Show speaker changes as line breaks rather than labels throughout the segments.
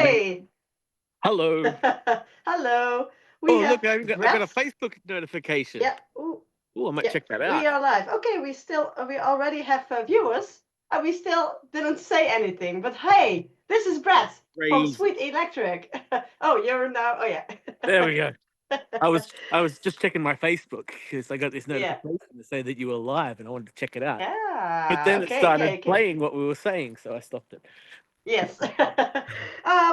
morning.
Hey,
Hello.
hello. We
Oh,
have
look, I got
Brad.
a Facebook notification.
Yeah, ooh,
Oh, I might
yeah.
check that
We
out.
are live. Okay, we already have viewers, and we still didn't say anything. But hey, this is Brad from
Crazy.
Sweet Electric. Oh, you're now. Oh yeah.
There we go. I was just checking my Facebook because I got this
Yeah.
notification to say that you were live and I wanted to check it out. But
Yeah.
then it
Okay. Okay.
started
Okay.
playing what we were saying, so I stopped it.
Yes.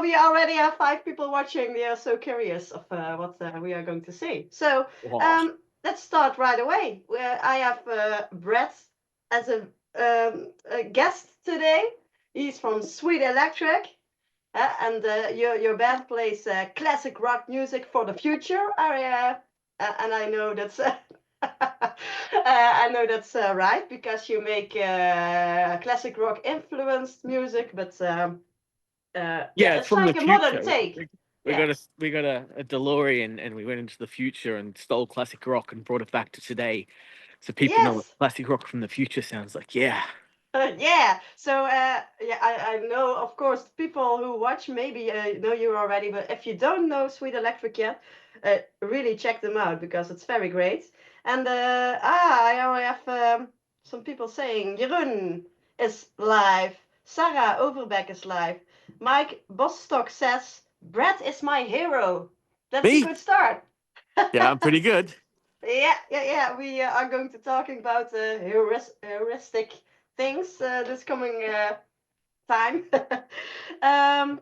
We already have 5 people watching. They are so curious of what we are going to say. So
Oh,
um, let's start right away. I have Brett as a guest today. He's from Sweet Electric, and your band plays classic rock music for the future. And I know that's I know that's right because you make classic rock influenced music, but
yeah,
yeah,
it's
it's
from the
like a modern
future.
take.
We
Yeah.
got a DeLorean and we went into the future and stole classic rock and brought it back to today, so people know what
Yes.
classic rock from the future sounds like. Yeah.
Yeah. So yeah, I know, of course, people who watch maybe know you already, but if you don't know Sweet Electric yet, really check them out because it's very great. And I already have some people saying Jeroen is live, Sarah Overbeck is live, Mike Bostock says Brad is my hero. That's a
Me?
good start.
Yeah, I'm pretty good.
Yeah. We are going to talking about heuristic things this coming time. um,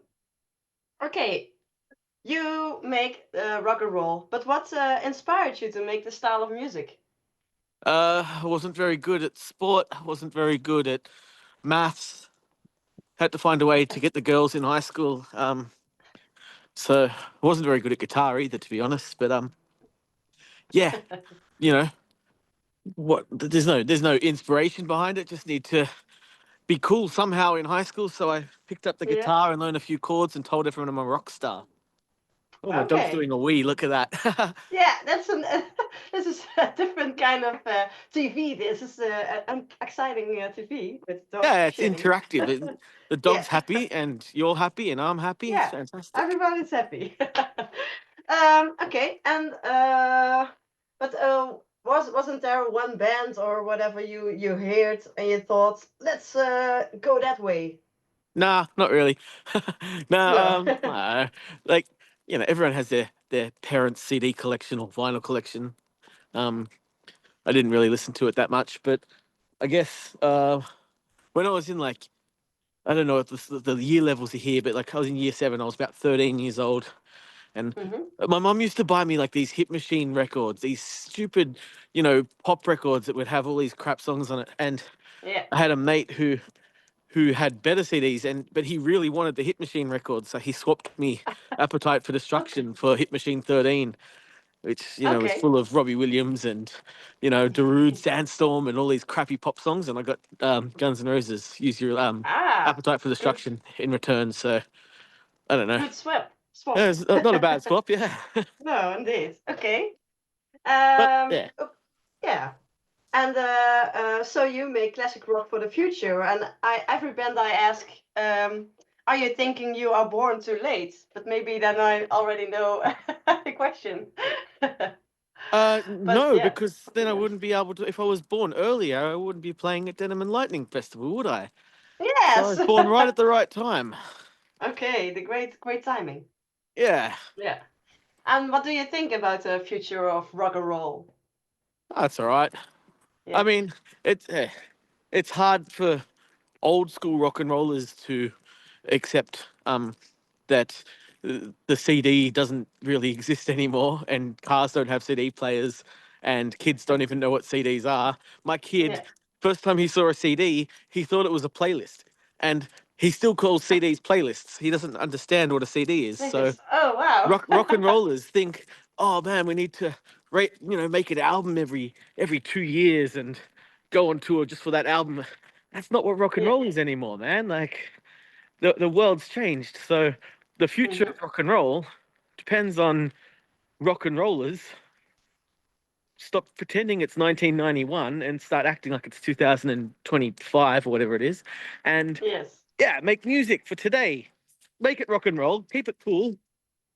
okay, you make rock and roll, but what inspired you to make this style of music?
I wasn't very good at sport. I wasn't very good at maths. Had to find a way to get the girls in high school. So I wasn't very good at guitar either, to be honest. But yeah, you know, what? There's no inspiration behind it. Just need to be cool somehow in high school. So I picked up the
Yeah.
guitar and learned a few chords and told everyone I'm a rock star. Oh, my dog's
Okay.
doing a wee. Look at that.
Yeah, that's an this is a different kind of TV. This is an exciting TV with dogs
Yeah, it's
shitting.
interactive. The
Yeah.
dog's happy and you're happy and I'm happy. It's
Yeah,
fantastic.
everybody's happy. Okay, and but wasn't there one band or whatever you heard and you thought let's go that way?
Nah, not really. No,
No.
like everyone has their parents' CD collection or vinyl collection. Um, I didn't really listen to it that much, but I guess when I was in like I don't know if the year levels are here, but like I was in year seven, I was about 13 years old, and
Hmm.
my mum used to buy me like these Hit Machine records, these stupid, pop records that would have all these crap songs on it, and
Yeah.
I had a mate who had better CDs, but he really wanted the Hit Machine record, so he swapped me Appetite for
Okay.
Destruction for Hit Machine 13, which was
Okay.
full of Robbie Williams and Darude, Sandstorm, and all these crappy pop songs, and I got Guns N' Roses Use Your
Ah,
Appetite for
good.
Destruction in return. So I don't know.
Good swap. Swap.
Yeah, it's not a bad swap, yeah.
No, indeed. Okay.
But yeah,
Yeah. And so you make classic rock for the future. And every band I ask, are you thinking you are born too late? But maybe then I already know the question. But
no,
yeah,
because then I wouldn't be able to. If I was born earlier, I wouldn't be playing at Denim Lightning Festival, would I? So I
yes.
was born right at the right time.
Okay, the great timing.
Yeah,
Yeah. And what do you think about the future of rock and roll?
that's all right. I
Yeah.
mean, it's hard for old school rock and rollers to accept that the CD doesn't really exist anymore, and cars don't have CD players, and kids don't even know what CDs are. My kid,
Yeah.
first time he saw a CD, he thought it was a playlist, and he still calls CDs playlists. He doesn't understand what a CD is.
Think
So
it's oh wow.
rock and rollers think, oh man, we need to make an album every 2 years and go on tour just for that album. That's not what rock and
Yeah.
roll is anymore, man. Like the world's changed. So the future
Hmm.
of rock and roll depends on rock and rollers stop pretending it's 1991 and start acting like it's 2025 or whatever it is, and
Yes.
yeah, make music for today. make it rock and roll, keep it cool,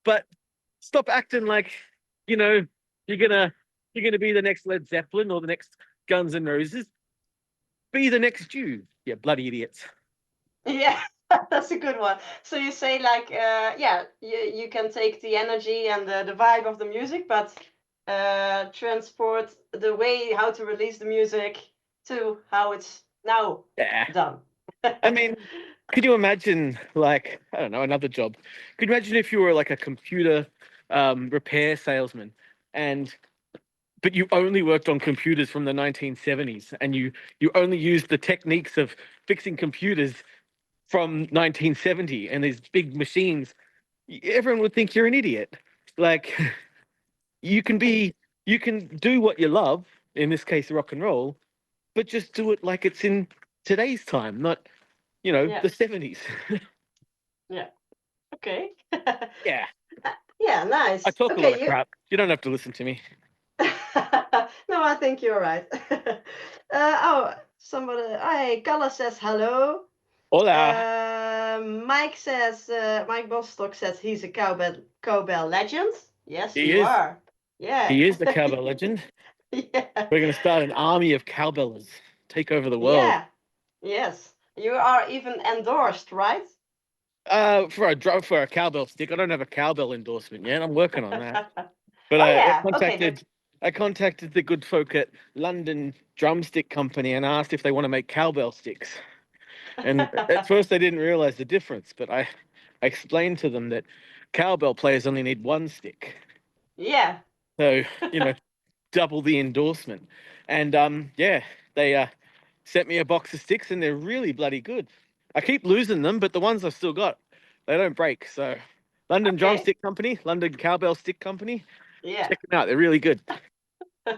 but stop acting like, you know, you're gonna you're gonna be the next Led Zeppelin or the next Guns N' Roses. Be the next you, you bloody idiots.
Yeah, that's a good one. So you say like, yeah, you can take the energy and the vibe of the music, but transport the way how to release the music to how it's now
Yeah.
done.
I mean, could you imagine, like, I don't know, another job? Could you imagine if you were like a computer repair salesman, and but you only worked on computers from the 1970s, and you only used the techniques of fixing computers from 1970 and these big machines? Everyone would think you're an idiot. Like, you can be, you can do what you love, in this case, rock and roll, but just do it like it's in today's time, not,
Yeah,
the 70s.
yeah. Okay.
Yeah.
Yeah,
I
nice.
talk a lot
Okay,
of
you.
crap. You don't have to listen to me.
No, I think you're right. Oh, somebody. Hey, Carla says hello.
Hola.
Mike Bostock says he's a cowbell legend. Yes,
He
you
is.
are. Yeah.
He is the cowbell legend.
Yeah.
We're going to start an army of cowbellers, take over the world.
Yeah. Yes. You are even endorsed, right?
For a cowbell stick. I don't have a cowbell endorsement yet. I'm working on that. But
Oh
I
yeah. Okay.
contacted the good folk at London Drumstick Company and asked if they want to make cowbell sticks. And at first they didn't realize the difference, but I explained to them that cowbell players only need one stick.
Yeah.
So, you know, double the endorsement. And yeah, they sent me a box of sticks and they're really bloody good. I keep losing them, but the ones I've still got, they don't break. So London
Okay.
Drumstick Company, London Cowbell Stick Company,
Yeah.
check them out. They're really good.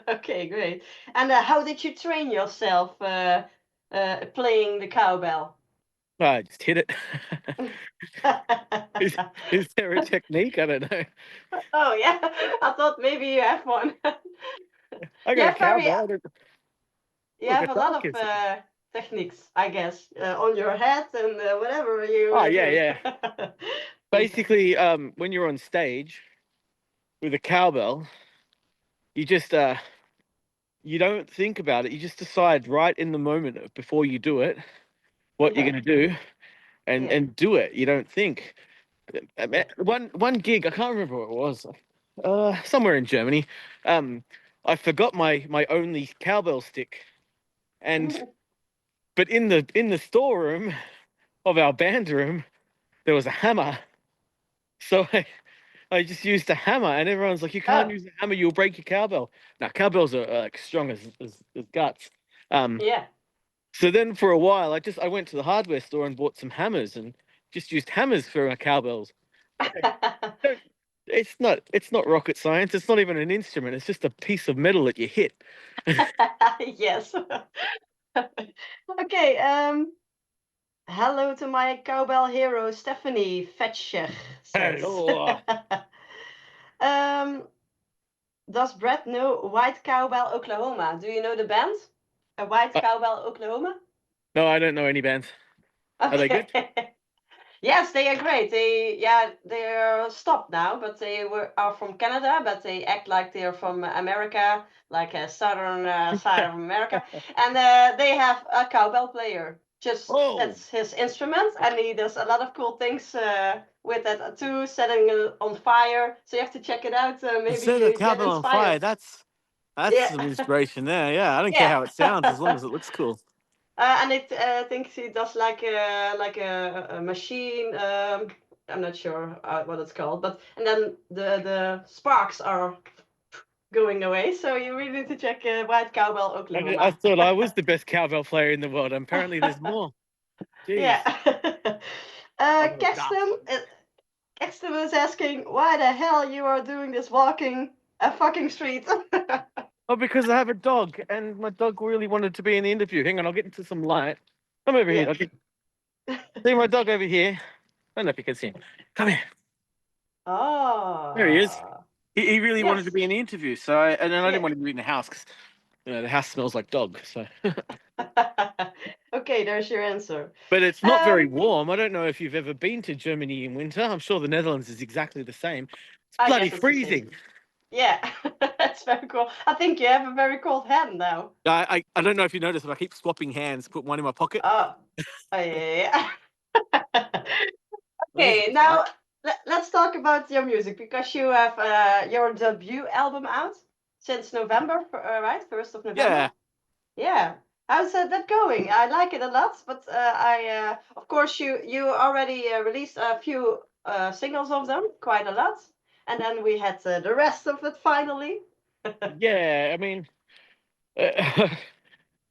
Okay, great. And how did you train yourself playing the cowbell?
I just hit it. is, is there a technique? I don't know.
Oh yeah, I thought maybe you have one.
I
You
got a
have very,
cowbell.
you
Look,
have
a
a
dog
lot of
is it?
techniques, I guess, on your head and whatever you
Oh yeah,
do.
yeah. Basically, when you're on stage with a cowbell, you just you don't think about it. You just decide right in the moment before you do it what you're
Yeah,
going to do, and
yeah,
do it. You don't think.
yeah.
One gig, I can't remember what it was. Somewhere in Germany. I forgot my only cowbell stick, and but in the storeroom of our band room there was a hammer. So I just used a hammer, and everyone's like, "You can't
Oh,
use a hammer; you'll break your cowbell." Now cowbells are like strong as guts. Um,
yeah.
So then for a while, I went to the hardware store and bought some hammers and just used hammers for my cowbells. Like, don't, it's not rocket science. It's not even an instrument. It's just a piece of metal that you hit.
Yes. Okay. Hello to my cowbell hero, Stephanie Fetcher says.
Oh,
um, does Brad know White Cowbell Oklahoma? Do you know the band? A White Cowbell Oklahoma?
no, I don't know any bands. Are they good?
Okay. Yes, they are great. They're stopped now, but are from Canada, but they act like they're from America, like a southern side of America, and they have a cowbell player. Just
Oh,
that's his instrument, and he does a lot of cool things with that too, setting it on fire. So you have to check it out. Maybe
set a
you get
cowbell on fire.
inspired.
That's
Yeah,
some inspiration there. Yeah, I don't care
yeah.
how it sounds as long as it looks cool.
And it thinks he does like a machine. I'm not sure what it's called, but and then the sparks are going away. So you really need to check White Cowbell
I
Oklahoma.
thought I was the best cowbell player in the world. Apparently, there's more. Jeez,
Yeah.
I'm a dust.
Kexton was asking why the hell you are doing this walking a fucking street.
Oh, because I have a dog, and my dog really wanted to be in the interview. Hang on, I'll get into some light. Come over here.
Yeah.
See my dog over here. I don't know if you can see him. Come here. There he is.
Oh.
He really wanted to
Yes.
be in the interview, and then I didn't
Yeah.
want him to be in the house The house smells like dog. So,
Okay, there's your answer.
but it's not very
Um,
warm. I don't know if you've ever been to Germany in winter. I'm sure the Netherlands is exactly the same. It's
I
bloody
guess it's the same.
freezing.
Yeah, that's very cool. I think you have a very cold hand now.
I don't know if you noticed, but I keep swapping hands. Put one in my pocket.
Oh, oh yeah. Yeah.
There's
Okay,
looks right.
now let's talk about your music because you have your debut album out since November, right? 1st of November.
Yeah.
Yeah. How's that going? I like it a lot, but of course, you already released a few singles of them, quite a lot, and then we had the rest of it finally.
Yeah. I mean, uh,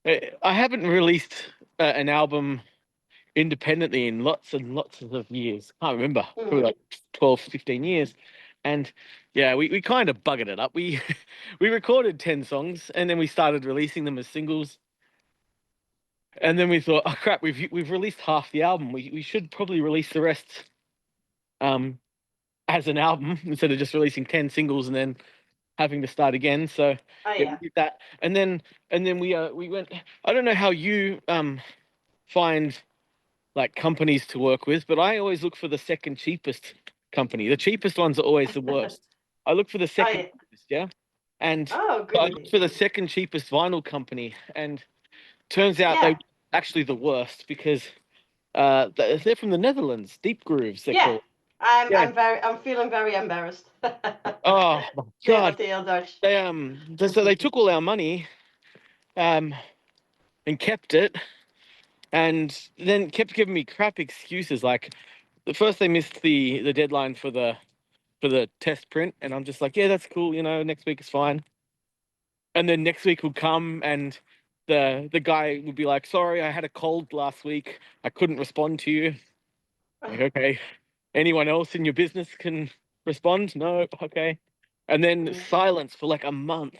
I haven't released an album independently in lots and lots of years. Can't remember, probably
Mm.
like 12, 15 years. And yeah, we kind of buggered it up. We we recorded 10 songs and then we started releasing them as singles. And then we thought, oh crap, we've released half the album. We should probably release the rest um as an album instead of just releasing 10 singles and then having to start again. So
Oh
yeah, we
yeah.
did that. And then we went. I don't know how you find like companies to work with, but I always look for the second cheapest company. The cheapest ones are always the worst. I look for the
Oh
second
yeah.
cheapest, yeah. And
Oh,
so
good
I looked
idea.
for the second cheapest vinyl company, and turns out they were
Yeah.
actually the worst because they're from the Netherlands. Deep Grooves, they're
Yeah.
called. Yeah.
I'm feeling very embarrassed.
Oh my
Say
God.
what the hell Dutch.
So they took all our money um and kept it, and then kept giving me crap excuses. Like, the first they missed the deadline for the test print, and I'm just like, yeah, that's cool, next week is fine. And then next week would come, and the guy would be like, sorry, I had a cold last week, I couldn't respond to you. Like, okay, anyone else in your business can respond? No, okay. And then
Mm.
silence for like a month,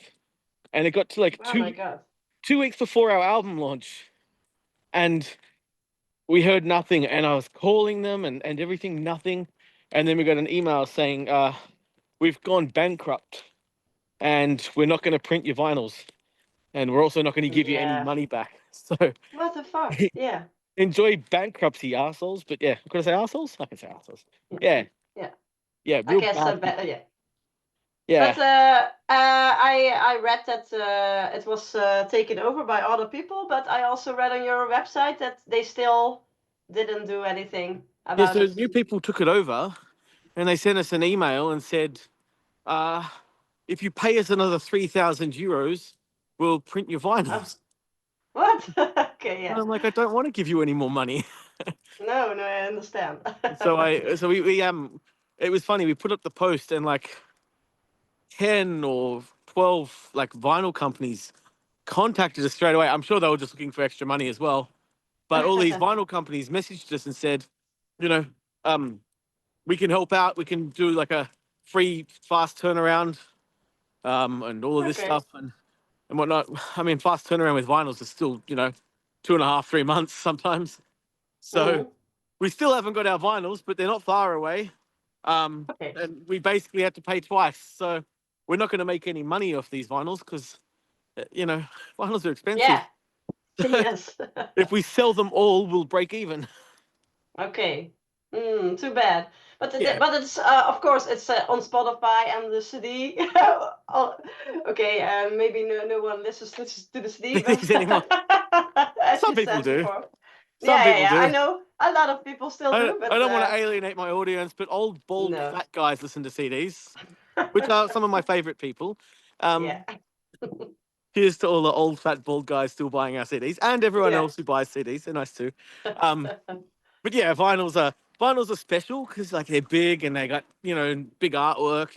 and it got to like
Oh my God.
2 weeks before our album launch, and we heard nothing. And I was calling them and everything, nothing. And then we got an email saying, we've gone bankrupt and we're not going to print your vinyls, and we're also not going to give you any
Yeah.
money back. So
What the fuck? Yeah.
enjoy bankruptcy, assholes. But yeah, could I say assholes? I can say assholes.
Yeah.
Yeah,
Yeah.
yeah,
I
real
guess
bad people.
yeah.
Yeah.
But I read that it was taken over by other people, but I also read on your website that they still didn't do anything
Yeah,
about
so
it.
new people took it over, and they sent us an email and said, uh, if you pay us another 3,000 euros, we'll print your
Oh,
vinyls.
what? Okay,
And
yeah.
I'm like, I don't want to give you any more money.
No, no, I understand.
So it was funny. We put up the post, and like 10 or 12 like vinyl companies contacted us straight away. I'm sure they were just looking for extra money as well. But all these vinyl companies messaged us and said, you know, um, we can help out. We can do like a free, fast turnaround, and all of this
Okay.
stuff and whatnot. I mean, fast turnaround with vinyls is still, 2.5, 3 months sometimes. So
Mm,
we still haven't got our vinyls, but they're not far away.
okay.
And we basically had to pay twice. So we're not going to make any money off these vinyls because, you know, vinyls are expensive.
Yeah. Yes.
If we sell them all, we'll break even.
Okay. Too bad.
Yeah.
But it's of course it's on Spotify and the CD. Oh, okay, maybe no one listens to the CD, but
Is anymore.
as
Some
you
people
said
do.
before.
Some people
Yeah. I
do.
know a lot of people still do,
I
but
don't want to alienate my audience, but old, bald,
no.
fat guys listen to CDs, which are some of my favorite people.
Yeah.
Um, Here's to all the old, fat, bald guys still buying our CDs, and everyone
Yeah.
else who buys CDs. They're nice too. Um, but yeah, vinyls are special because like they're big and they got big artwork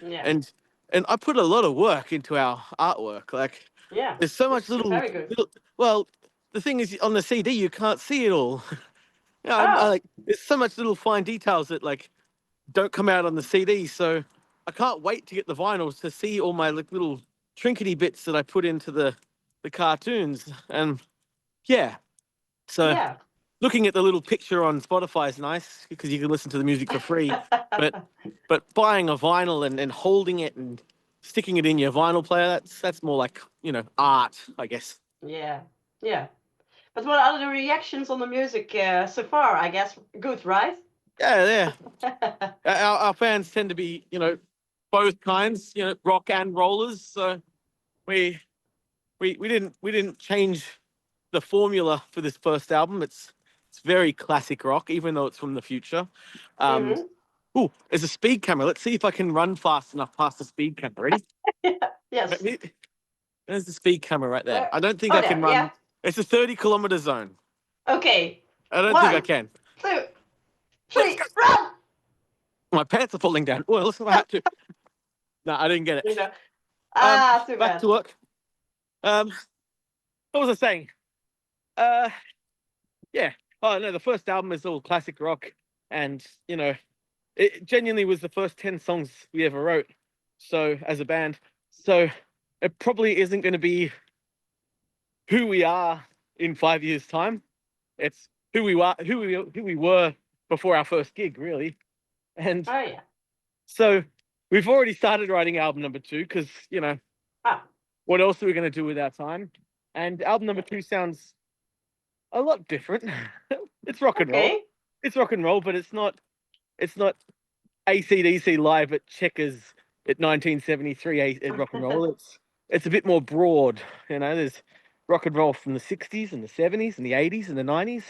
Yeah.
and and I put a lot of work into our artwork. Like
Yeah.
there's so much
It's
little
very good.
little. Well, the thing is on the CD you can't see it all. I
Oh,
like there's so much little fine details that like don't come out on the CD. So I can't wait to get the vinyls to see all my like little trinkety bits that I put into the cartoons. And yeah, so
yeah.
looking at the little picture on Spotify is nice because you can listen to the music for free. But buying a vinyl and holding it and sticking it in your vinyl player, that's more like, art, I guess.
Yeah, yeah. But what are the reactions on the music so far? I guess good, right?
Yeah, yeah. Our fans tend to be, both kinds, rock and rollers. So we we didn't change the formula for this first album. It's very classic rock, even though it's from the future. Um,
Mm-hmm.
oh, there's a speed camera. Let's see if I can run fast enough past the speed camera. Ready?
Yes.
There's the speed camera right there.
Where?
I don't think
Oh,
I can
there. Yeah.
run. It's a 30-kilometer zone.
Okay.
I don't think I
One,
can.
two,
Let's go.
three, run!
My pants are falling down. Well, listen, I had to. No, I didn't get it.
You know. Ah, too
Back
bad.
to work. Um, what was I saying? Uh, yeah. Oh no, the first album is all classic rock, and it genuinely was the first 10 songs we ever wrote. So as a band, so it probably isn't going to be who we are in 5 years' time. It's who we were before our first gig, really. And
Oh yeah.
so we've already started writing album number two because
Ah.
what else are we going to do with our time? And album number two sounds a lot different. It's rock and roll.
Okay.
It's rock and roll, but it's not. It's not AC/DC live at Checkers at 1973 at rock and roll. It's a bit more broad. There's rock and roll from the 60s and the 70s and the 80s and the 90s,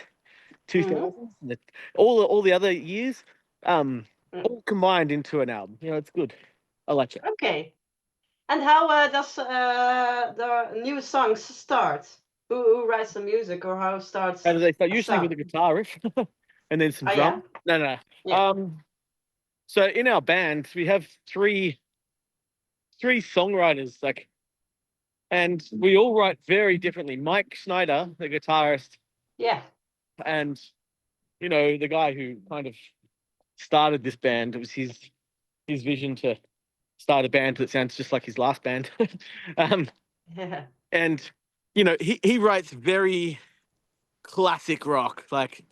Mm-hmm.
2000s, and all the other years, all combined into an album. It's good. I like it.
Okay. And how does the new songs start? Who writes the music, or how
How
starts
do they start?
a
Usually
song?
with a guitar riff and then some
Oh yeah.
drum. No, no.
Yeah.
So in our band, we have three songwriters, and we all write very differently. Mike Schneider, the guitarist,
Yeah.
and the guy who kind of started this band. It was his vision to start a band that sounds just like his last band. um,
Yeah.
and he writes very classic rock. Like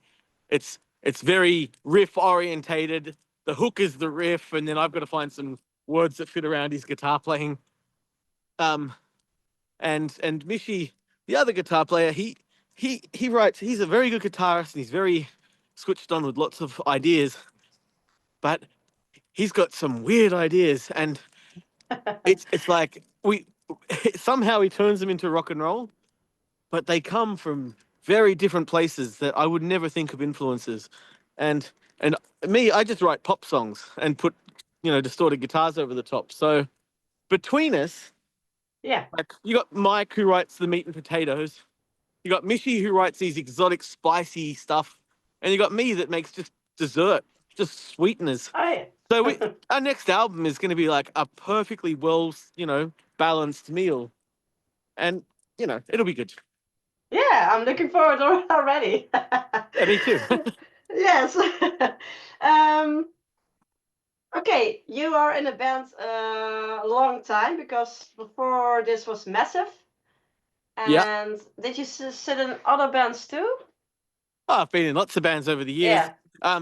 it's very riff orientated. The hook is the riff, and then I've got to find some words that fit around his guitar playing. Um, and Mishi, the other guitar player, he writes. He's a very good guitarist, and he's very switched on with lots of ideas. But he's got some weird ideas, and it's like we somehow he turns them into rock and roll, but they come from very different places that I would never think of influences. And me, I just write pop songs and put distorted guitars over the top. So between us,
Yeah.
like you got Mike who writes the meat and potatoes, you got Mishi who writes these exotic spicy stuff, and you got me that makes just dessert, just sweeteners.
Oh yeah.
So our next album is going to be like a perfectly well, balanced meal, and it'll be good.
Yeah, I'm looking forward already.
Yeah, me too.
Yes. um, okay, you are in a band a long time because before this was Massive.
Yeah.
And did you sit in other bands too?
Oh, I've been in lots of bands over the years.
Yeah.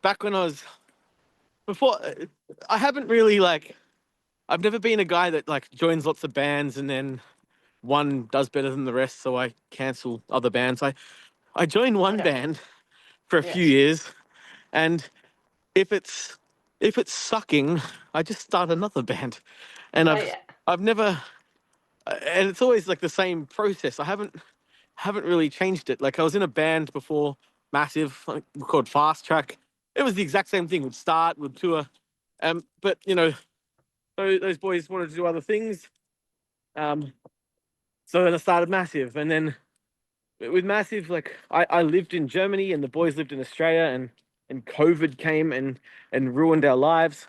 Back when I was before, I haven't really I've never been a guy that joins lots of bands and then one does better than the rest, so I cancel other bands. I joined one
Yeah.
band for a few
Yes.
years, and if it's sucking, I just start another band, and
Oh
I've
yeah.
I've never, and it's always like the same process. I haven't really changed it. Like I was in a band before Massive, called Fast Track. It was the exact same thing. We'd start, we'd tour, but those boys wanted to do other things. Um, so then I started Massive, and then with Massive, I lived in Germany and the boys lived in Australia, and COVID came and ruined our lives.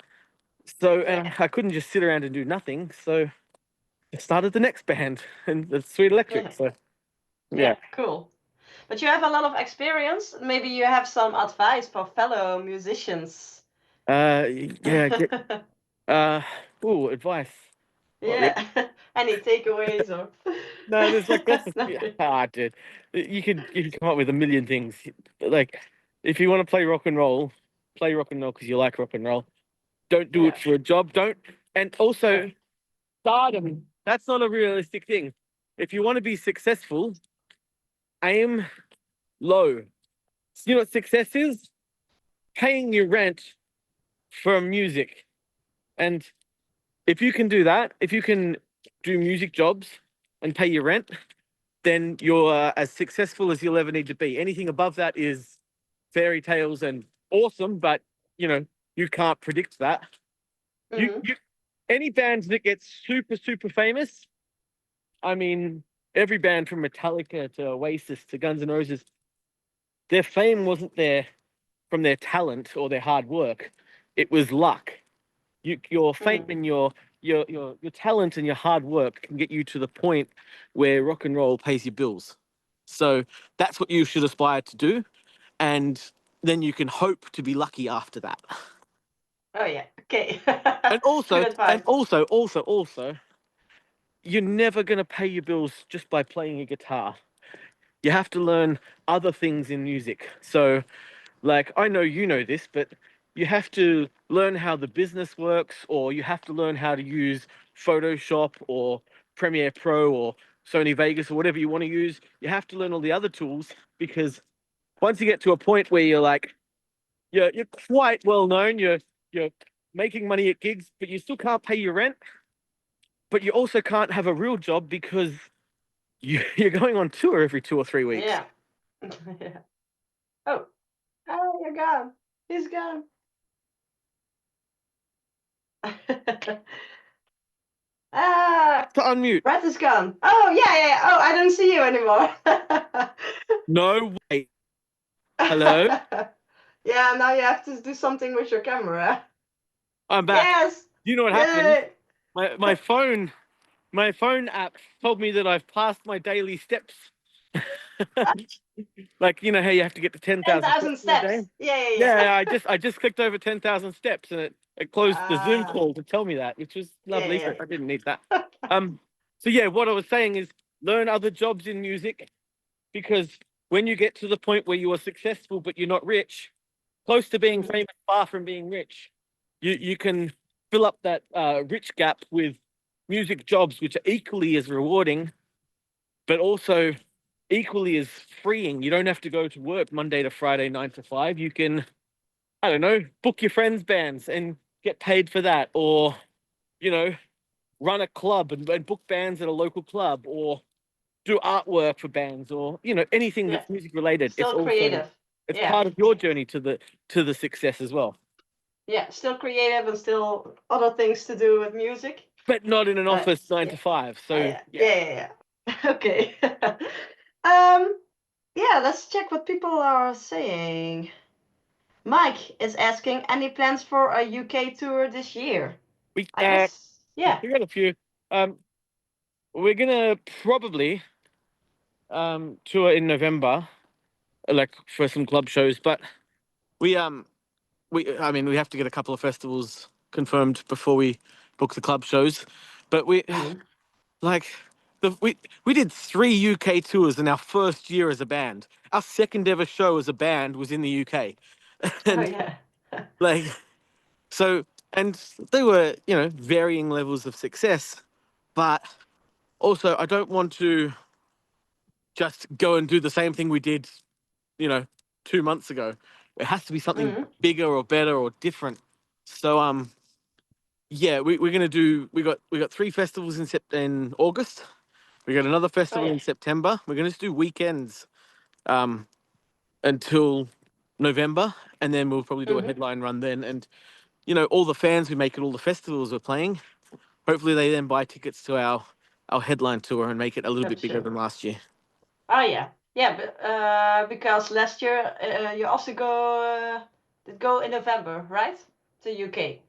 So and
Yeah.
I couldn't just sit around and do nothing. So I started the next band, and the Sweet Electric. So yeah.
Yeah. Cool. But you have a lot of experience. Maybe you have some advice for fellow musicians.
Yeah. Uh, oh, advice. Not really.
Yeah. Any takeaways or?
No, there's lots of
No.
dude. You can come up with a million things. Like, if you want to play rock and roll because you like rock and roll. Don't do
Yeah.
it for a job. Don't, and also
Yeah.
stardom, that's not a realistic thing. If you want to be successful, aim low. You know what success is? Paying your rent from music. And if you can do that, if you can do music jobs and pay your rent, then you're as successful as you'll ever need to be. Anything above that is fairy tales and awesome, but you know, you can't predict that.
Mm-hmm.
You any band that gets super famous, I mean, every band from Metallica to Oasis to Guns N' Roses, their fame wasn't there from their talent or their hard work. It was luck. Your fame
Mm-hmm.
and your talent and your hard work can get you to the point where rock and roll pays your bills. So that's what you should aspire to do, and then you can hope to be lucky after that.
Oh yeah. Okay.
And
Good
also, and
advice.
also, you're never gonna pay your bills just by playing a guitar. You have to learn other things in music. So, like, I know you know this, but you have to learn how the business works, or you have to learn how to use Photoshop or Premiere Pro or Sony Vegas or whatever you want to use. You have to learn all the other tools because once you get to a point where you're like, you're quite well known, you're making money at gigs, but you still can't pay your rent, but you also can't have a real job because you're going on tour every 2 or 3 weeks.
Yeah. Yeah. Oh. Oh, you're gone. He's gone. Ah,
To unmute.
Brett is gone. Oh yeah, yeah. Oh, I don't see you anymore.
No way. Hello?
Yeah, now you have to do something with your camera.
I'm back.
Yes.
You know what happened?
Yay.
My phone app told me that I've passed my daily steps. Like, you know how you have to get to 10,000 steps
10,000
in a day?
steps. Yeah, yeah,
Yeah,
yeah.
I just clicked over 10,000 steps and it closed the Zoom
Ah,
call to tell me that, which was
yeah,
lovely,
yeah,
but I didn't need that. Um, so yeah, what I was saying is learn other jobs in music because when you get to the point where you are successful but you're not rich, close to being
yeah.
famous, far from being rich, you can fill up that rich gap with music jobs which are equally as rewarding, but also equally as freeing. You don't have to go to work Monday to Friday, 9 to 5. You can, I don't know, book your friends' bands and get paid for that, or you know, run a club and book bands at a local club, or do artwork for bands, or you know, anything
Yeah.
that's music related. It's
Still
also
creative.
it's
Yeah.
part of your journey to the success as well.
Yeah, still creative and still other things to do with music.
But not in an
But
office nine
yeah.
to five.
Oh
So
yeah.
yeah,
Yeah, yeah, yeah. Okay. um yeah, let's check what people are saying. Mike is asking any plans for a UK tour this year?
we
I guess yeah.
we got a few. Um, we're gonna probably tour in November, like for some club shows. But we I mean we have to get a couple of festivals confirmed before we book the club shows. But we
Mm-hmm.
like we did 3 UK tours in our first year as a band. Our second ever show as a band was in the UK,
Oh
and
yeah.
like so, and they were varying levels of success, but also I don't want to just go and do the same thing we did, you know, 2 months ago. It has to be something
Mm-hmm.
bigger or better or different. So yeah, we're gonna do. We got 3 festivals in August. We got another
Oh
festival
yeah.
in September. We're gonna just do weekends um until November, and then we'll probably do a
Mm-hmm.
headline run then. And all the fans we make at all the festivals we're playing, hopefully they then buy tickets to our headline tour and make it a little
For the
bit bigger
show.
than last year.
Oh yeah. Yeah, but because last year you also did go in November, right? To UK.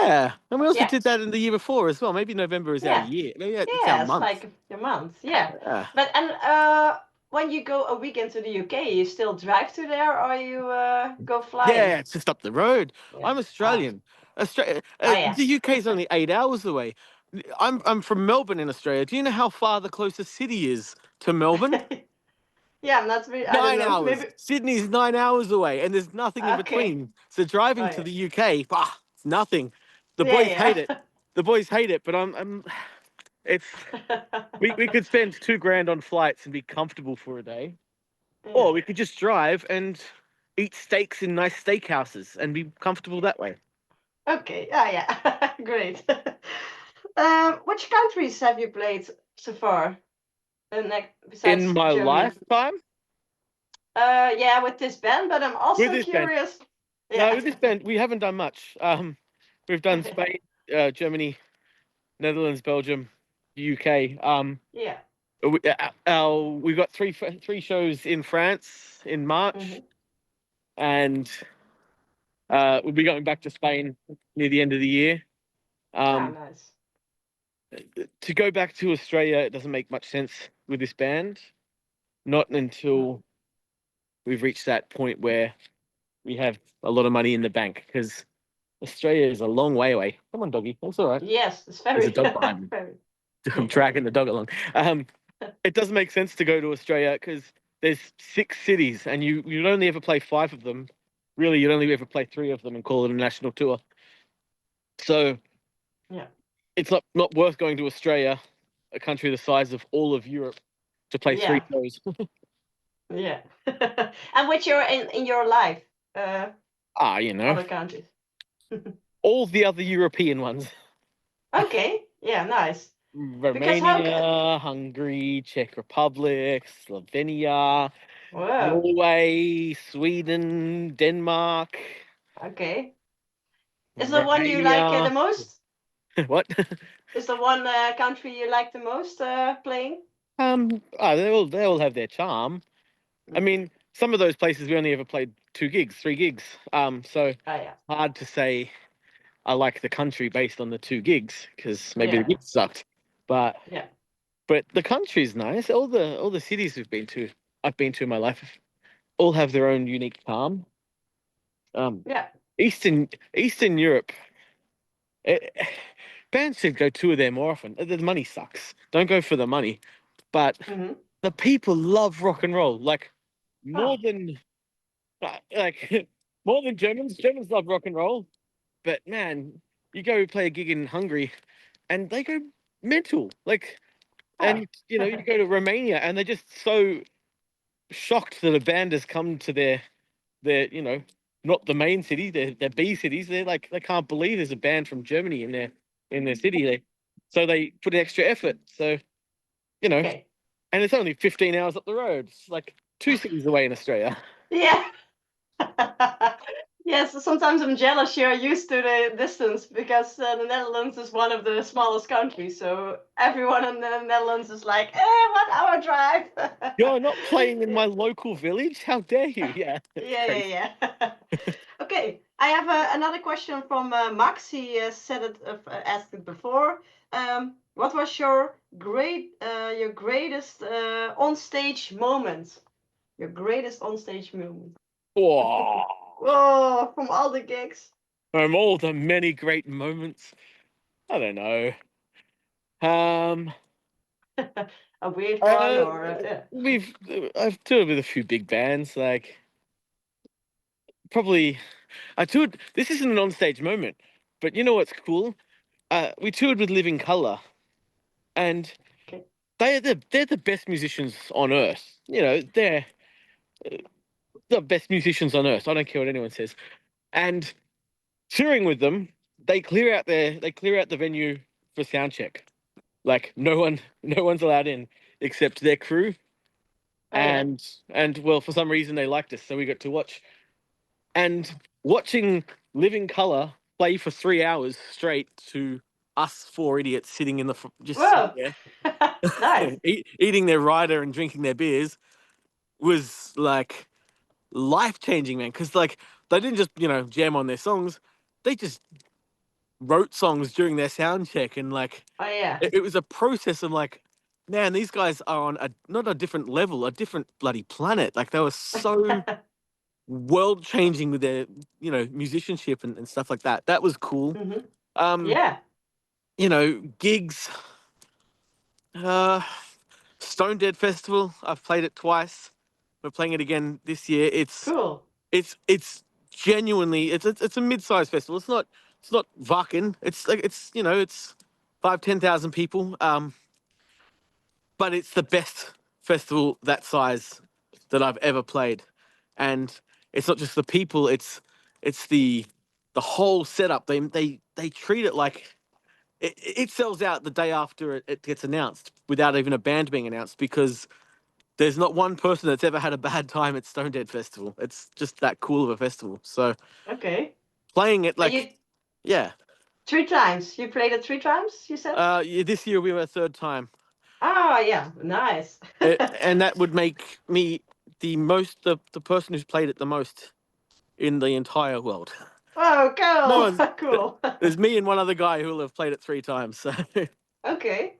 Yeah, and we also
Yeah.
did that in the year before as well. Maybe November is our
Yeah.
year. Maybe it's our
Yeah, it's
month.
like a month. Yeah.
Yeah.
But and when you go a weekend to the UK, you still drive to there or you go flying?
Yeah, it's just up the road.
Yeah.
I'm
Ah.
Australian.
Oh yeah.
The UK is only 8 hours away. I'm from Melbourne in Australia. Do you know how far the closest city is to Melbourne?
Yeah, I'm not really I don't
Nine
know.
hours.
Maybe
Sydney's 9 hours away, and there's nothing in
okay.
between. So
Oh
driving to
yeah.
the UK, it's nothing. The
Yeah,
boys hate it.
yeah.
The boys hate it, but I'm It's we could spend 2 grand on flights and be comfortable for a day, or
Yeah.
we could just drive and eat steaks in nice steakhouses and be comfortable that way.
Okay. Ah, yeah. Great. Which countries have you played so far?
In
Besides
my
Germany.
lifetime,
Yeah, with this band, but I'm
with
also
this band,
curious.
no,
Yeah.
with this band, we haven't done much. We've done Spain, Germany, Netherlands, Belgium, UK.
Yeah.
We got three shows in France in March,
Hmm.
and we'll be going back to Spain near the end of the year.
Ah,
Um,
nice.
to go back to Australia, it doesn't make much sense with this band. Not
Mm.
until we've reached that point where we have a lot of money in the bank, because Australia is a long way away. Come on, doggy. That's all right.
Yes, it's
There's a
very,
dog behind me.
very.
I'm dragging the dog along. It doesn't make sense to go to Australia because there's 6 cities and you'd only ever play 5 of them. Really, you'd only ever play 3 of them and call it a national tour. So
Yeah.
it's not worth going to Australia, a country the size of all of Europe, to play three
Yeah.
shows.
Yeah. And which you're in your life, uh,
Ah, you know,
other countries.
all the other European ones.
Okay. Yeah, nice. Because how?
Romania, Hungary, Czech Republic, Slovenia,
Whoa.
Norway, Sweden, Denmark,
Okay. Is the one you like the
Romania.
most?
What?
Is the one country you like the most playing?
They all have their charm. I
Mm.
mean, some of those places we only ever played 2 gigs, 3 gigs. So
Oh yeah.
hard to say I like the country based on the 2 gigs because maybe the
Yeah.
gigs sucked. But
Yeah.
but the country's nice. All the cities I've been to in my life, all have their own unique charm. Um,
Yeah.
Eastern Europe, it, bands should go tour there more often. The money sucks. Don't go for the money, but
Hmm.
the people love rock and roll like more
Oh.
than like more than Germans. Germans love rock and roll, but man, you go play a gig in Hungary and they go mental. Like,
Oh.
and you go to Romania and they're just so shocked that a band has come to their not the main city, their B cities. They're like they can't believe there's a band from Germany in their city. So they put extra effort. So you know,
Okay.
and it's only 15 hours up the road. It's like 2 cities away in Australia.
Yeah. Yes, sometimes I'm jealous you're used to the distance because the Netherlands is one of the smallest countries. So everyone in the Netherlands is like, 1 hour drive.
You're not playing in
Yeah,
my local village? How dare you? Yeah, it's
yeah,
crazy.
yeah, yeah. Okay, I have another question from Max. He said it, asked it before. What was your greatest on stage moment? Your greatest on stage moment?
Oh,
Oh, from all the gigs.
from all the many great moments. I don't know. Um,
A weird one,
uh,
or yeah.
we've I've toured with a few big bands. Like probably I toured. This isn't an onstage moment, but you know what's cool? We toured with Living Color, and
Okay.
they're the best musicians on earth. They're the best musicians on earth. I don't care what anyone says. And touring with them, they clear out the venue for sound check. Like no one's allowed in except their crew.
Oh yeah.
And well, for some reason they liked us, so we got to watch. And watching Living Color play for 3 hours straight to us 4 idiots sitting just sitting
Whoa.
there,
Nice.
eating their rider and drinking their beers was like life changing, man. Because like they didn't just jam on their songs, they just wrote songs during their sound check, and like
Oh yeah.
it was a process of like, man, these guys are on a not a different level, a different bloody planet. Like they were so world changing with their musicianship and stuff like that. That was cool.
Hmm.
Um,
Yeah.
Gigs, uh, Stone Dead Festival. I've played it twice. We're playing it again this year.
Cool.
It's genuinely it's a mid-sized festival. It's not Wacken. It's like it's 10,000 people. But it's the best festival that size that I've ever played, and it's not just the people; it's the whole setup. They treat it like it sells out the day after it gets announced without even a band being announced because there's not one person that's ever had a bad time at Stone Dead Festival. It's just that cool of a festival. So
Okay.
playing it
And
like,
you
yeah.
3 times. You played it 3 times, you said?
Yeah, this year we were third time.
Ah, yeah, nice.
And that would make me the person who's played it the most in the entire world.
Oh,
No
cool,
one's
cool.
there's me and one other guy who will have played it 3 times. So
Okay.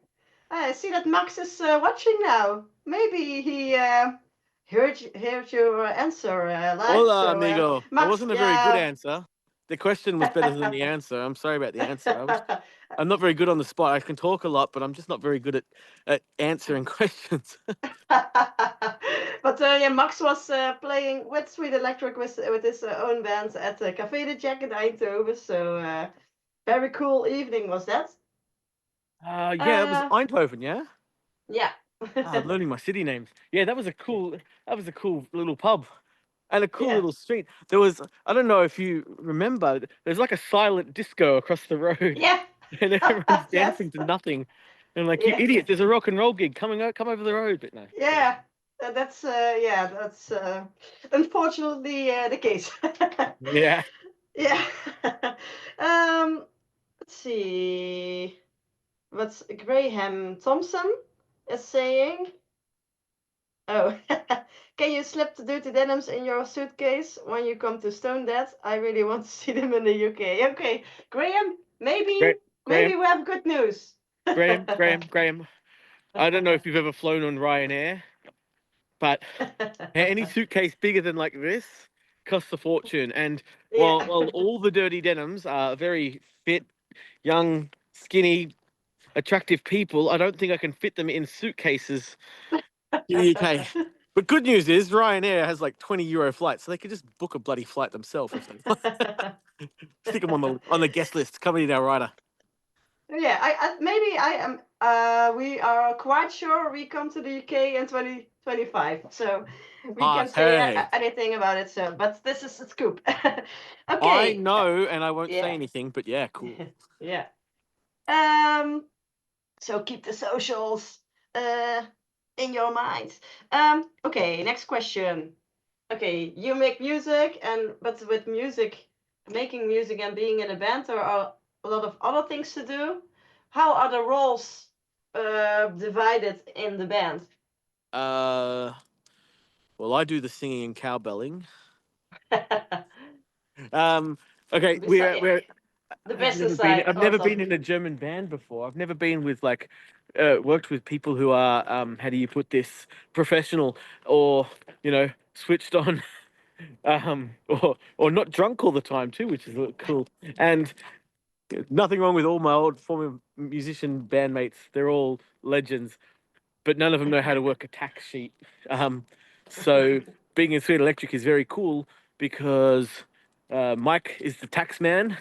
I see that Max is watching now. Maybe he heard your answer live.
hola
So,
amigo. It
Max,
wasn't a very good
yeah.
answer. The question was better than the answer. I'm sorry about the answer. I'm not very good on the spot. I can talk a lot, but I'm just not very good at answering questions.
But yeah, Max was playing with Sweet Electric with his own band at Café de Jack in Eindhoven. So very cool evening was that.
Yeah, it was
Uh,
Eindhoven, yeah?
yeah.
I'm learning my city names. Yeah, that was a cool little pub. And a cool
Yeah.
little street. There was, I don't know if you remember, there's like a silent disco across the road,
Yeah.
and everyone's
Yes.
dancing to nothing. And like, you
Yeah.
idiot, there's a rock and roll gig come over the road. But no, didn't.
Yeah. That's unfortunately the case.
Yeah.
Yeah. um, let's see. What's Graham Thompson is saying? Oh, can you slip the dirty denims in your suitcase when you come to Stone Dead? I really want to see them in the UK. Okay, Graham, maybe
Great,
maybe
Graham,
we have good news.
Graham. I don't know if you've ever flown on Ryanair, but any suitcase bigger than like this costs a fortune. And
Yeah.
while all the dirty denims are very fit, young, skinny, attractive people, I don't think I can fit them in suitcases in the UK. But good news is Ryanair has like 20 euro flights, so they could just book a bloody flight themselves if they want. Stick them on the guest list. Come in our rider.
Yeah, I maybe I am. We are quite sure we come to the UK in 2025, so we
Ah,
can say
hey,
anything about it. So, but this is a scoop.
I
Okay.
know, and I won't say
Yeah.
anything, but yeah, cool.
Yeah. Um. So keep the socials uh in your mind. Okay. Next question. Okay, you make music, and but with music, making music and being in a band, there are a lot of other things to do. How are the roles divided in the band?
Uh, well, I do the singing and cowbelling. Um, okay,
Besides,
we're
the business side
I've
or
never been
something.
in a German band before. I've never been with like worked with people who are how do you put this, professional or switched on, or not drunk all the time too, which is cool. And nothing wrong with all my old former musician bandmates. They're all legends, but none of them know how to work a tax sheet. Um, so being in Sweet Electric is very cool because Mike is the tax man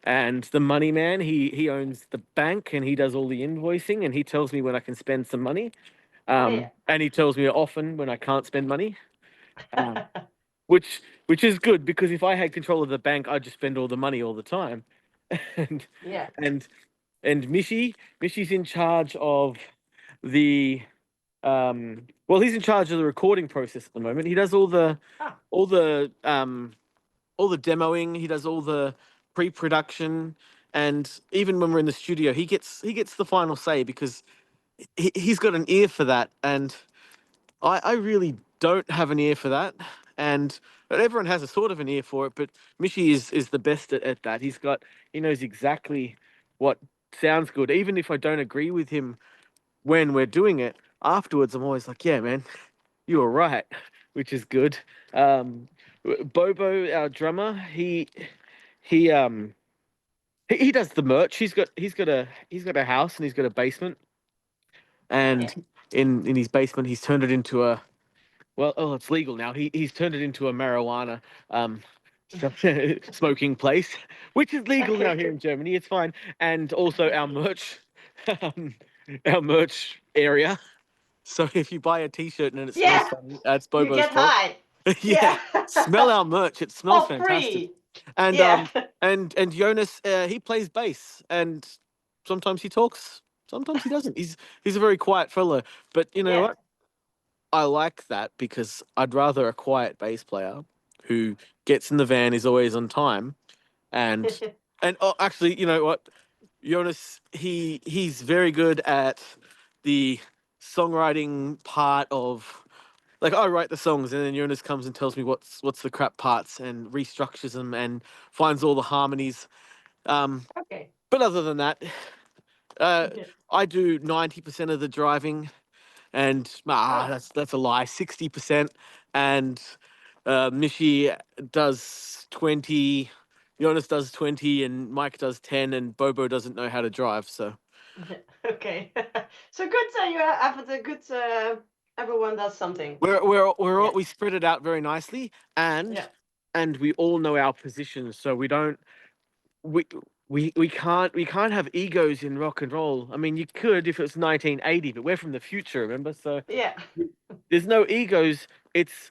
and the money man. He owns the bank and he does all the invoicing and he tells me when I can spend some money.
Yeah.
And he tells me often when I can't spend money. Um, which is good because if I had control of the bank, I'd just spend all the money all the time. and
Yeah.
and and Mishy's in charge of the well, he's in charge of the recording process at the moment. He does
Ah,
all the um all the demoing, he does all the pre-production, and even when we're in the studio, he gets the final say because he's got an ear for that, and I really don't have an ear for that. And but everyone has a sort of an ear for it, but Mishy is the best at that. He knows exactly what sounds good. Even if I don't agree with him when we're doing it, afterwards I'm always like, yeah, man, you were right, which is good. Um, Bobo, our drummer, he um he does the merch. He's got a house and he's got a basement,
yeah.
and in his basement he's turned it into a well, oh, it's legal now. He's turned it into a marijuana um smoking place, which is legal now
Okay.
here in Germany. It's fine, and also our merch. um, our merch area. So if you buy a T-shirt and it smells
Yeah,
funny, that's
you
Bobo's
get
fault.
high.
Yeah,
Yeah.
smell our merch. It smells
For
fantastic.
free.
And
Yeah.
Jonas, he plays bass, and sometimes he talks, sometimes he doesn't. He's a very quiet fellow. But you know
Yeah.
what? I like that because I'd rather a quiet bass player who gets in the van, is always on time, and oh, actually, you know what? Jonas, he's very good at the songwriting part of, like, I write the songs and then Jonas comes and tells me what's the crap parts and restructures them and finds all the harmonies.
Okay.
But other than that, uh, I do 90% of the driving, and
Oh.
that's a lie, 60%, and Mishi does 20, Jonas does 20, and Mike does 10, and Bobo doesn't know how to drive. So
Okay. So good. You have a good. Everyone does something.
we're
Yeah.
all, we spread it out very nicely, and
Yeah.
we all know our positions, so we don't we. We can't have egos in rock and roll. I mean, you could if it was 1980, but we're from the future, remember? So
Yeah.
there's no egos. It's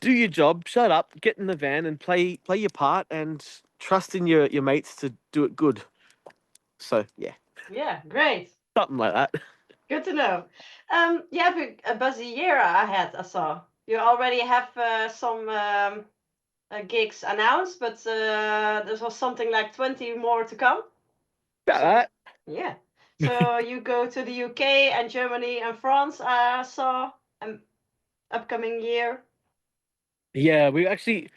do your job, shut up, get in the van, and play your part, and trust in your mates to do it good. So yeah,
Yeah. Great.
something like that.
Good to know. You have a busy year ahead. I saw you already have some gigs announced, but there's was something like 20 more to come.
About
So
that.
yeah. So you go to the UK and Germany and France. I saw upcoming year.
Yeah, we actually,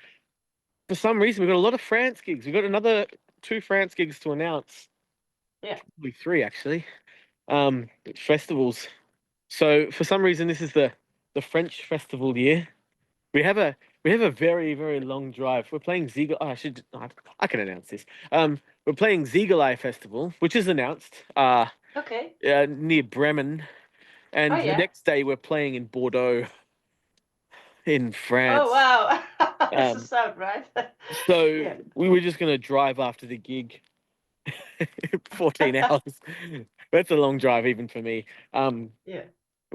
for some reason, we've got a lot of France gigs. We've got another two France gigs to announce.
Yeah.
Probably three actually. Festivals. So for some reason, this is the French festival year. We have a we have a very long drive. We're playing Ziegler. Oh, I can announce this. We're playing Ziegelei Festival, which is announced.
Okay.
Near Bremen,
Oh
and the
yeah.
next day we're playing in Bordeaux in
Oh
France.
wow. It's the
Um,
sound, right?
so
Yeah.
we were just gonna drive after the gig, 14 hours. That's a long drive even for me. Um,
Yeah.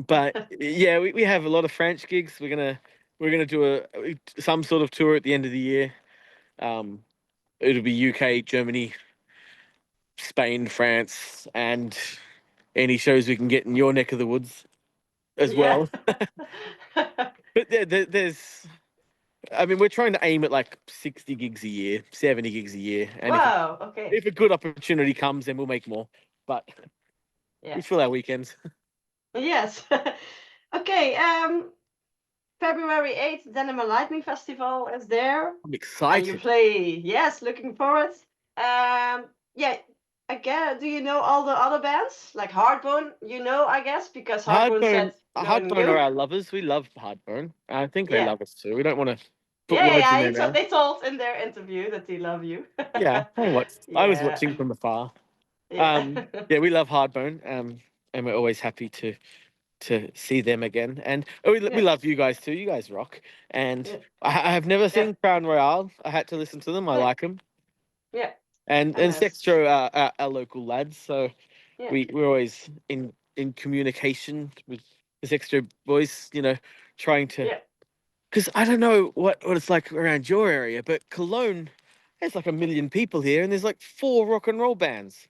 but yeah, we have a lot of French gigs. We're gonna do some sort of tour at the end of the year. Um, it'll be UK, Germany, Spain, France, and any shows we can get in your neck of the woods as
Yeah.
well. But there's, I mean, we're trying to aim at like 60 gigs a year, 70 gigs a year, and
Wow. Okay.
if a good opportunity comes, then we'll make more. But we
Yeah.
fill our weekends.
Yes. Okay. February 8th, Denim Lightning Festival is there.
I'm
And you
excited.
play. Yes, looking forward. Yeah. Again, do you know all the other bands? Like Hardbone, I guess, because Hardbone
Hardbone,
said knowing
Hardbone are
you.
our lovers. We love Hardbone. I think they
Yeah.
love us too. We don't want to put
Yeah, yeah,
words in
yeah.
their mouth.
They told in their interview that they love you.
Yeah, I was
Yeah.
watching from afar.
Yeah.
Yeah, we love Hardbone. And we're always happy to see them again. And we
Yeah.
love you guys too. You guys rock. And
Yeah.
I have never
Yeah.
seen Crown Royale. I had to listen to them. I
Yeah.
like them.
Yeah.
And
MS.
Sextro are our local lads. So
Yeah.
we're always in communication with the Sextro boys. Trying to,
Yeah.
because I don't know what it's like around your area, but Cologne, there's like a million people here, and there's like four rock and roll bands.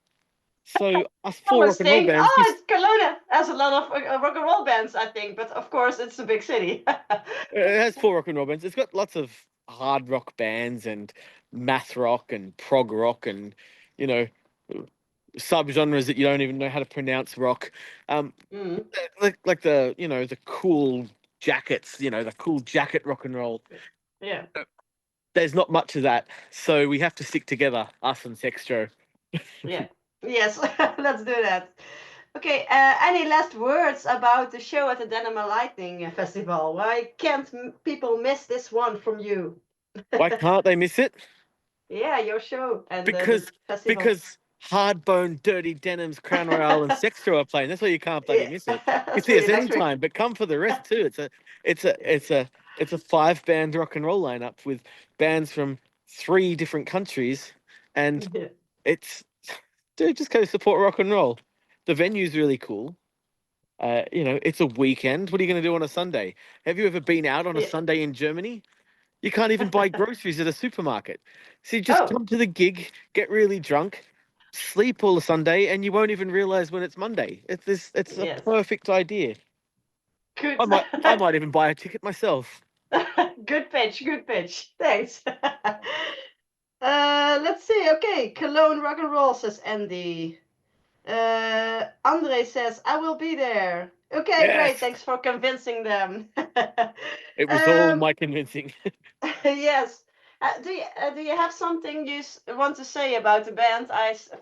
So us four
Always
rock and roll
think,
bands,
oh, it's Kelowna. Has a lot of rock and roll bands, I think, but of course it's a big city.
it has four rock and roll bands. It's got lots of hard rock bands and math rock and prog rock and you know subgenres that you don't even know how to pronounce rock. Um,
Mm.
like the the cool jackets, the cool jacket rock and roll.
Yeah.
There's not much of that, so we have to stick together, us and Sextro.
Yeah. Yes. Let's do that. Okay. Any last words about the show at the Denim Lightning Festival? Why can't people miss this one from you?
Why can't they miss it?
Yeah, your show and the
Because
festival.
because Hardbone, Dirty Denims, Crown Royale, and Sextro are playing. That's why you can't bloody
Yeah,
miss it. You
that's
see
really
us
electric.
anytime, but come for the rest too. It's a 5 band rock and roll lineup with bands from 3 different countries, and
Yeah.
it's dude, just go support rock and roll. The venue's really cool. It's a weekend. What are you going to do on a Sunday? Have you ever been out on a
Yeah.
Sunday in Germany? You can't even buy groceries at a supermarket. So you just
Oh,
come to the gig, get really drunk, sleep all the Sunday, and you won't even realize when it's Monday. It's a
yes.
perfect idea.
Good.
I might even buy a ticket myself.
Good pitch. Good pitch. Thanks. Let's see. Okay, Cologne rock and roll, says Andy. Andre says, I will be there. Okay, great.
Yes,
Thanks for convincing them.
it was all
um,
my convincing.
yes. Do you have something you want to say about the band?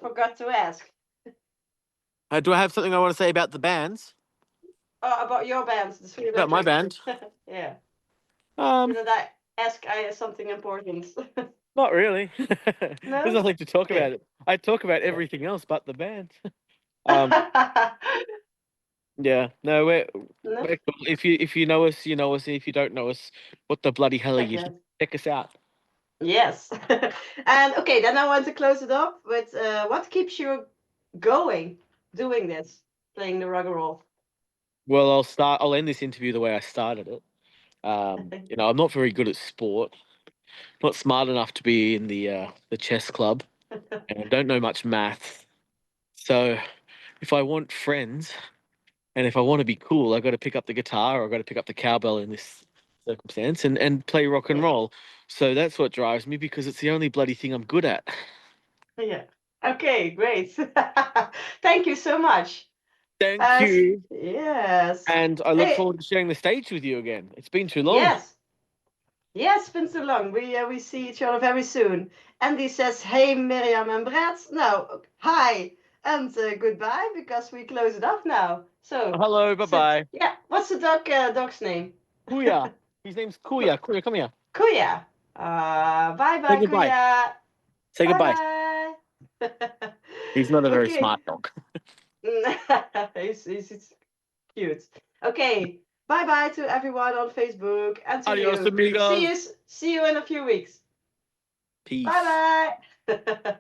Forgot to ask.
Do I have something I want to say about the bands?
About your band, the Sweet
About my
Electric.
band?
Yeah.
Um,
Didn't I ask I something important?
Not really. There's
No?
nothing to talk about.
Okay.
It. I talk about
Okay.
everything else but the band. Um, yeah, no,
No?
we're cool. If you know us, you know us. If you don't know us, what the bloody hell are
Check
you?
that.
Check us out.
Yes. And okay, then I want to close it off with what keeps you going doing this, playing the rock and roll?
Well, I'll end this interview the way I started it. I'm not very good at sport. Not smart enough to be in the chess club, and I don't know much maths. So, if I want friends and if I want to be cool, I got to pick up the guitar or I got to pick up the cowbell in this circumstance and play rock and
Yeah.
roll. So that's what drives me because it's the only bloody thing I'm good at.
Yeah. Okay, great. Thank you so much.
Thank you.
Yes.
And I look
Hey,
forward to sharing the stage with you again. It's been too long.
yes. Yes, been so long. We see each other very soon. Andy says, "Hey, Miriam and Brad." No, hi and goodbye because we close it off now. So,
Hello, bye
sit.
bye.
Yeah. What's the dog's name?
Kuya. His name's Kuya. Kuya, come here.
Kuya. Bye
Say
bye,
goodbye.
Kuya.
Say
Bye
goodbye.
bye.
He's not a very
Okay.
smart dog.
He's cute. Okay. Bye bye to everyone on Facebook and to
Adios,
you. See you.
amigos.
See you in a few weeks.
Peace.
Bye bye.